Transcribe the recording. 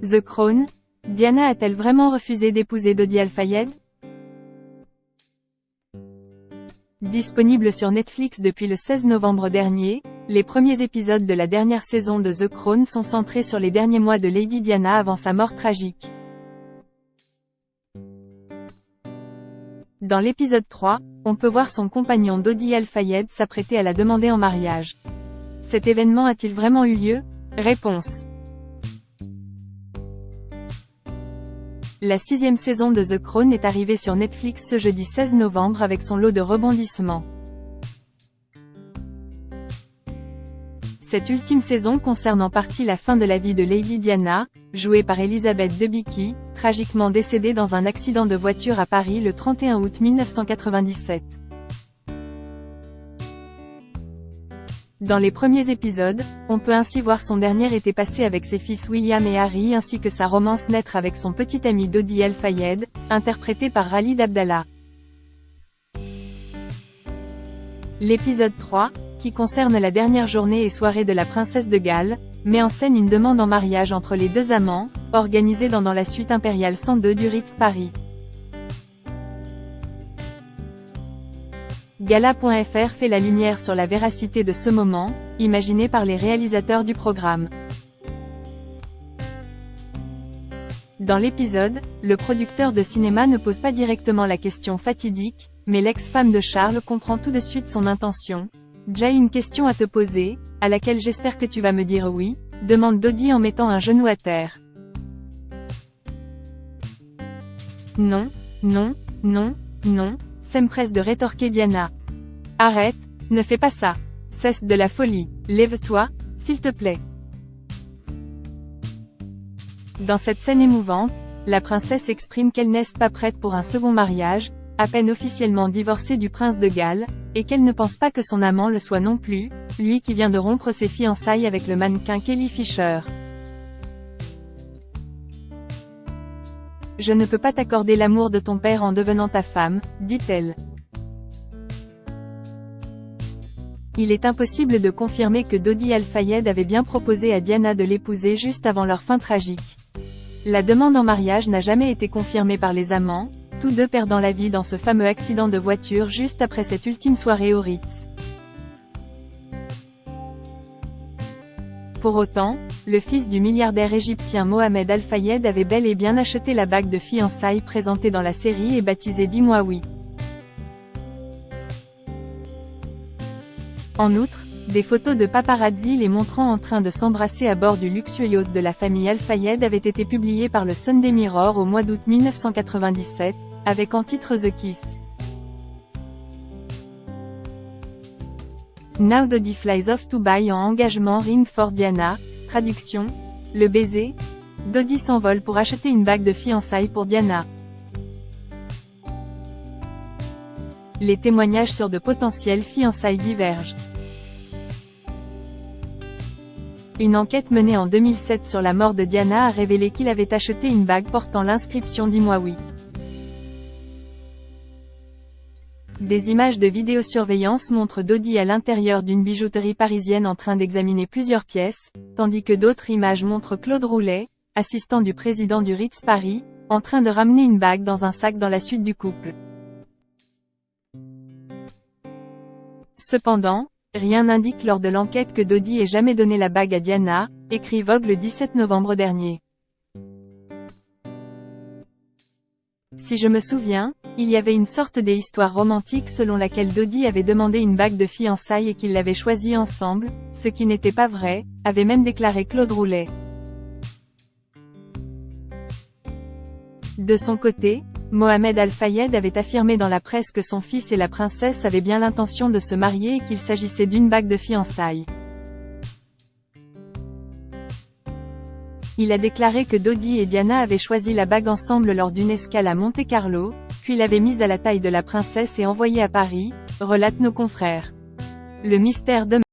The Crown, Diana a-t-elle vraiment refusé d'épouser Dodi Al-Fayed? Disponible sur Netflix depuis le 16 novembre dernier, les premiers épisodes de la dernière saison de The Crown sont centrés sur les derniers mois de Lady Diana avant sa mort tragique. Dans l'épisode 3, on peut voir son compagnon Dodi Al-Fayed s'apprêter à la demander en mariage. Cet événement a-t-il vraiment eu lieu? Réponse. La 6e saison de The Crown est arrivée sur Netflix ce jeudi 16 novembre avec son lot de rebondissements. Cette ultime saison concerne en partie la fin de la vie de Lady Diana, jouée par Elizabeth Debicki, tragiquement décédée dans un accident de voiture à Paris le 31 août 1997. Dans les premiers épisodes, on peut ainsi voir son dernier été passé avec ses fils William et Harry ainsi que sa romance naître avec son petit ami Dodi Al-Fayed, interprété par Khalid Abdallah. L'épisode 3, qui concerne la dernière journée et soirée de la princesse de Galles, met en scène une demande en mariage entre les deux amants, organisée dans la suite impériale 102 du Ritz Paris. Gala.fr fait la lumière sur la véracité de ce moment, imaginé par les réalisateurs du programme. Dans l'épisode, le producteur de cinéma ne pose pas directement la question fatidique, mais l'ex-femme de Charles comprend tout de suite son intention. « J'ai une question à te poser, à laquelle j'espère que tu vas me dire oui », demande Dodi en mettant un genou à terre. « Non, non, non, non », s'empresse de rétorquer Diana. « Arrête, ne fais pas ça. Cesse de la folie, lève-toi, s'il te plaît. » Dans cette scène émouvante, la princesse exprime qu'elle n'est pas prête pour un second mariage, à peine officiellement divorcée du prince de Galles, et qu'elle ne pense pas que son amant le soit non plus, lui qui vient de rompre ses fiançailles avec le mannequin Kelly Fisher. « Je ne peux pas t'accorder l'amour de ton père en devenant ta femme, dit-elle. Il est impossible de confirmer que Dodi Al-Fayed avait bien proposé à Diana de l'épouser juste avant leur fin tragique. La demande en mariage n'a jamais été confirmée par les amants, tous deux perdant la vie dans ce fameux accident de voiture juste après cette ultime soirée au Ritz. Pour autant, le fils du milliardaire égyptien Mohamed Al-Fayed avait bel et bien acheté la bague de fiançailles présentée dans la série et baptisée Dis-moi oui. En outre, des photos de paparazzi les montrant en train de s'embrasser à bord du luxueux yacht de la famille Al-Fayed avaient été publiées par le Sunday Mirror au mois d'août 1997, avec en titre The Kiss. Now Dodi flies off to Dubaï en engagement ring for Diana, traduction, le baiser. Dodi s'envole pour acheter une bague de fiançailles pour Diana. Les témoignages sur de potentielles fiançailles divergent. Une enquête menée en 2007 sur la mort de Diana a révélé qu'il avait acheté une bague portant l'inscription Dis-moi oui. Des images de vidéosurveillance montrent Dodi à l'intérieur d'une bijouterie parisienne en train d'examiner plusieurs pièces, tandis que d'autres images montrent Claude Roulet, assistant du président du Ritz Paris, en train de ramener une bague dans un sac dans la suite du couple. Cependant, rien n'indique lors de l'enquête que Dodi ait jamais donné la bague à Diana, écrit Vogue le 17 novembre dernier. Si je me souviens, il y avait une sorte d'histoire romantique selon laquelle Dodi avait demandé une bague de fiançailles et qu'ils l'avaient choisie ensemble, ce qui n'était pas vrai, avait même déclaré Claude Roulet. De son côté, Mohamed Al-Fayed avait affirmé dans la presse que son fils et la princesse avaient bien l'intention de se marier et qu'il s'agissait d'une bague de fiançailles. Il a déclaré que Dodi et Diana avaient choisi la bague ensemble lors d'une escale à Monte-Carlo, puis l'avaient mise à la taille de la princesse et envoyée à Paris, relatent nos confrères. Le mystère demeure.